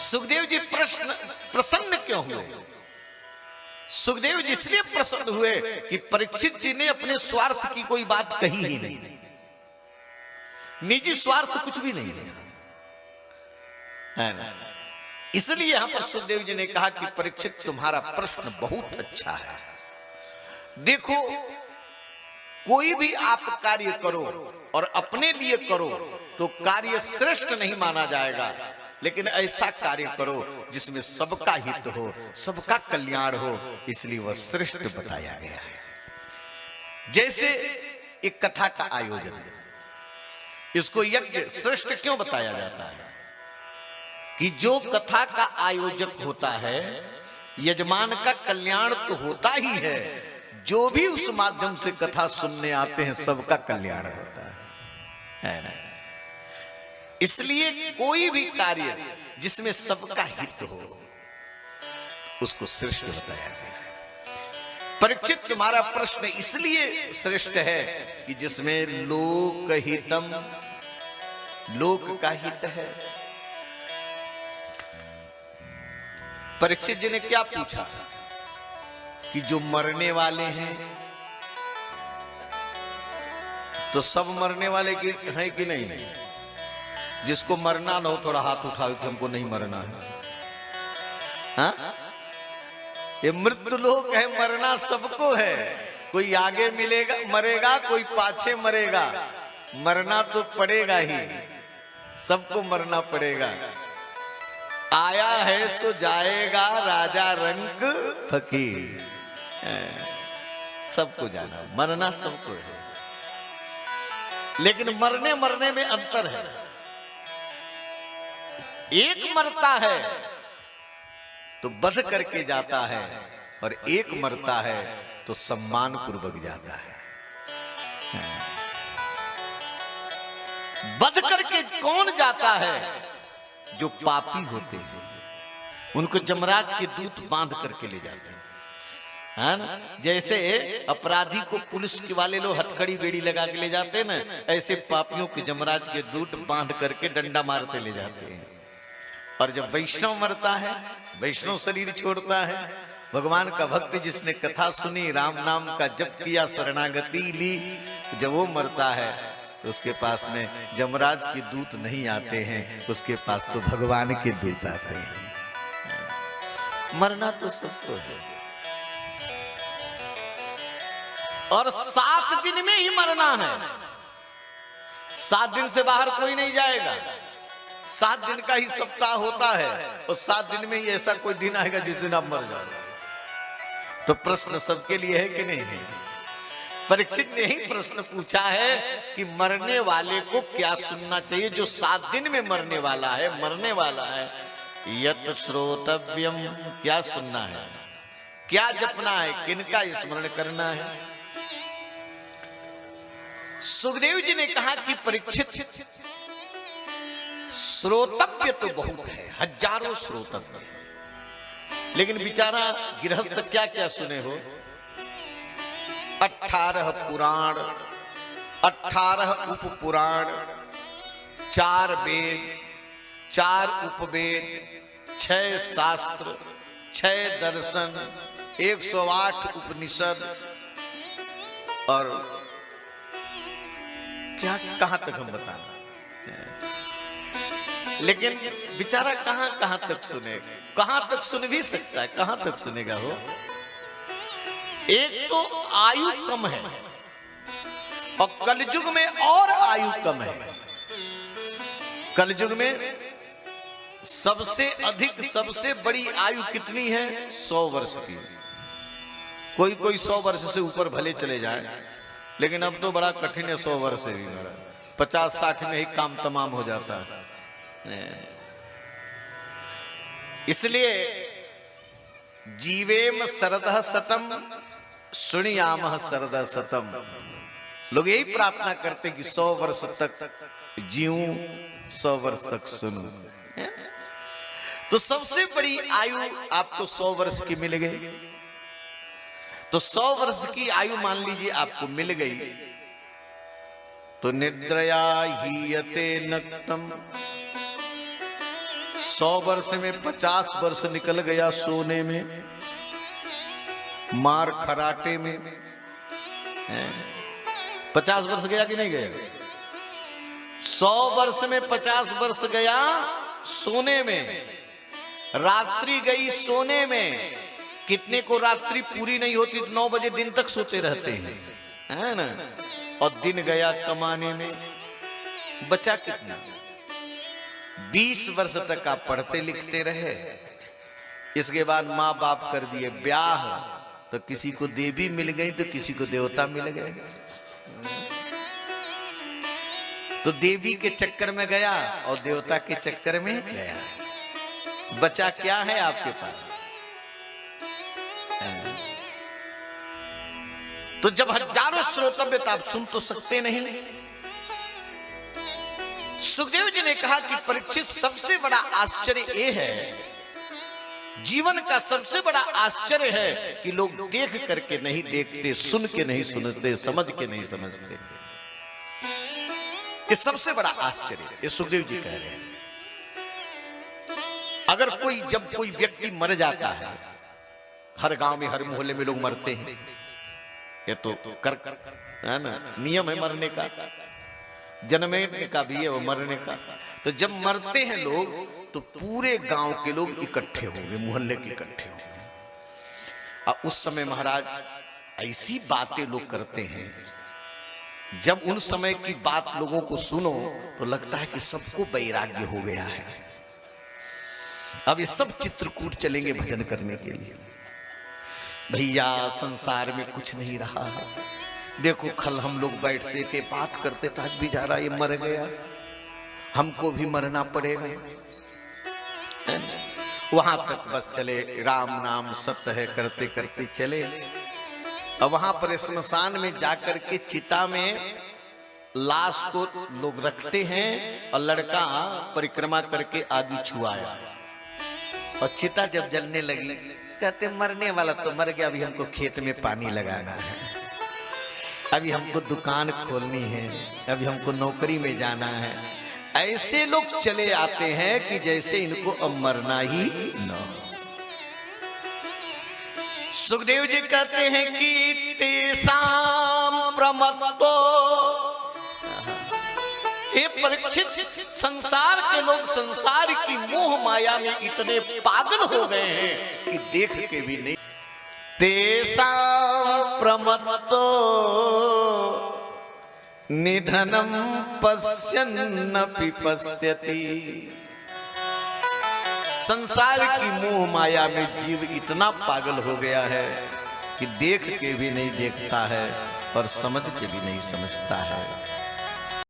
सुखदेव जी प्रसन्न क्यों हुए? सुखदेव जी इसलिए प्रसन्न हुए कि परीक्षित जी ने अपने स्वार्थ की कोई बात कही ही नहीं, निजी स्वार्थ कुछ भी नहीं है ना। इसलिए यहां पर सुखदेव जी ने कहा कि परीक्षित तुम्हारा प्रश्न बहुत अच्छा है। देखो, कोई भी आप कार्य करो और अपने लिए करो तो कार्य श्रेष्ठ नहीं माना जाएगा, लेकिन ऐसा कार्य करो जिसमें सबका हित हो, सबका कल्याण हो, इसलिए वह श्रेष्ठ बताया गया है। जैसे एक कथा का आयोजन, इसको यज्ञ श्रेष्ठ क्यों बताया जाता है? कि जो कथा का आयोजक होता है, यजमान का कल्याण तो होता ही है, जो भी उस माध्यम से कथा सुनने आते हैं सबका कल्याण होता है ना। इसलिए कोई भी कार्य जिसमें सबका हित हो उसको श्रेष्ठ बताया गया है। परीक्षित तुम्हारा प्रश्न इसलिए श्रेष्ठ है कि जिसमें लोक हितम, लोक का हित है। परीक्षित जी ने क्या पूछा कि जो मरने वाले हैं तो सब मरने वाले की है कि नहीं? जिसको मरना ना हो थोड़ा हाथ उठाओ कि हमको नहीं मरना है। हाँ? ये मृत्यु लोक है, मरना सबको है। कोई आगे मिलेगा मरेगा, कोई पाछे मरेगा, मरना तो पड़ेगा ही, सबको मरना पड़ेगा। आया है सो जाएगा राजा रंक फकीर, सबको जाना, मरना सबको है। लेकिन मरने मरने में अंतर है। एक मरता है तो बध करके जाता है, और एक मरता है तो सम्मान पूर्वक जाता है। बध करके कौन जाता है? जो पापी होते हैं, उनको जमराज के दूत बांध करके ले जाते हैं, है ना। जैसे अपराधी को पुलिस के वाले लोग हथकड़ी बेड़ी लगा के ले जाते हैं ना, ऐसे पापियों के जमराज के दूत बांध करके डंडा मारते ले जाते हैं। और जब वैष्णव मरता है, वैष्णव शरीर छोड़ता है, भगवान का भक्त जिसने कथा सुनी, राम नाम का जप किया, शरणागति ली, जब वो मरता है तो उसके पास में जमराज के दूत नहीं आते हैं, उसके पास तो भगवान के दूत आते हैं। मरना तो सबको है, और 7 दिन में ही मरना है। 7 दिन से बाहर कोई नहीं जाएगा। 7 दिन का ही सप्ताह होता है, और 7 दिन में ही ऐसा कोई दिन आएगा जिस दिन आप मर जाओगे। तो प्रश्न सबके लिए है कि नहीं है? परीक्षित ने ही प्रश्न पूछा है कि मरने वाले को क्या सुनना चाहिए, जो 7 दिन में मरने वाला है, मरने वाला है। यत श्रोतव्यम, क्या सुनना है, क्या जपना है, किनका स्मरण करना है। सुखदेव जी ने कहा कि परीक्षित, श्रोतव्य तो बहुत है, हजारों श्रोतव्य, लेकिन बेचारा गृहस्थ क्या क्या सुने हो। 18 पुराण, 18 उपपुराण, 4 वेद, 4 उपवेद, 6 शास्त्र, 6 दर्शन, 108 उपनिषद, और क्या कहां तक हम बताना। लेकिन बेचारा कहां कहां तक सुनेगा, कहां तक सुन भी सकता है, कहां तक सुनेगा हो। एक तो आयु कम है, और कलयुग में और आयु कम है। कलयुग में सबसे अधिक, सबसे बड़ी आयु कितनी है? 100 वर्ष की। कोई कोई 100 वर्ष से ऊपर भले चले जाए, लेकिन अब तो बड़ा कठिन है 100 वर्ष से भी। 50-60 में ही काम तमाम हो जाता है। इसलिए जीवेम शरदः शतम सुनियामः शरदः शतम। लोग यही प्रार्थना करते कि 100 वर्ष तक जीऊं, 100 वर्ष तक सुनूं। तो सबसे बड़ी आयु आपको 100 वर्ष की मिल गई। तो 100 वर्ष की आयु मान लीजिए आपको मिल गई, तो निद्रया हीयते नक्तम, 100 वर्ष में 50 वर्ष निकल गया सोने में, मार खराटे में। 50 वर्ष गया कि नहीं गया? 100 वर्ष में 50 वर्ष गया सोने में, रात्रि गई सोने में। कितने को रात्रि पूरी नहीं होती तो 9 बजे दिन तक सोते रहते हैं, है ना? और दिन गया कमाने में। बचा कितना? 20 वर्ष तक आप पढ़ते लिखते रहे। इसके बाद माँ बाप कर दिए ब्याह, तो किसी को देवी मिल गई तो किसी को देवता मिल गए। तो देवी के चक्कर में गया और देवता के चक्कर में गया। बचा क्या है आपके पास? तो जब हजारों श्रोतव्य तो आप सुन तो सकते नहीं। सुखदेव जी ने कहा कि परीक्षित, सबसे बड़ा आश्चर्य यह है, जीवन का सबसे बड़ा आश्चर्य है कि लोग देख करके नहीं देखते, सुन के नहीं सुनते, समझ के नहीं समझते। ये सबसे बड़ा आश्चर्य, ये सुखदेव जी कह रहे हैं। अगर जब कोई व्यक्ति मर जाता है, हर गांव में हर मोहल्ले में लोग मरते हैं, ये तो कर है ना, नियम है मरने का, जन्मने का भी है वो मरने का। तो जब मरते हैं लोग तो पूरे गांव के लोग इकट्ठे होंगे, मोहल्ले के इकट्ठे होंगे। और उस समय महाराज ऐसी बातें लोग करते हैं, जब उन समय की बात लोगों को सुनो तो लगता है कि सबको वैराग्य हो गया है। अब ये सब चित्रकूट चलेंगे भजन करने के लिए। भैया संसार में कुछ नहीं रहा। देखो कल हम लोग बैठते थे, बात करते थे, आज भी जा रहा, ये मर गया, हमको भी मरना पड़ेगा। वहां तक बस चले, राम नाम सत्य है करते करते चले। और वहां पर श्मशान में जाकर के चिता में लाश को लोग रखते हैं और लड़का परिक्रमा करके आगे छुआया। और चिता जब जलने लगी, कहते मरने वाला तो मर गया, अभी हमको खेत में पानी लगाना है, अभी हमको दुकान खोलनी है, अभी हमको नौकरी में जाना है। ऐसे लोग चले आते हैं कि जैसे इनको अब मरना ही न हो। सुखदेव जी कहते हैं कि तेसाम प्रमत्तो, हे परीक्षित, संसार के लोग संसार की मोह माया में इतने पागल हो गए हैं कि देख के भी नहीं। तेसाम प्रमत्तो निधनम पश्यन्नपि पश्यति। संसार की मोह माया में जीव इतना पागल हो गया है कि देख के भी नहीं देखता है और समझ के भी नहीं समझता है।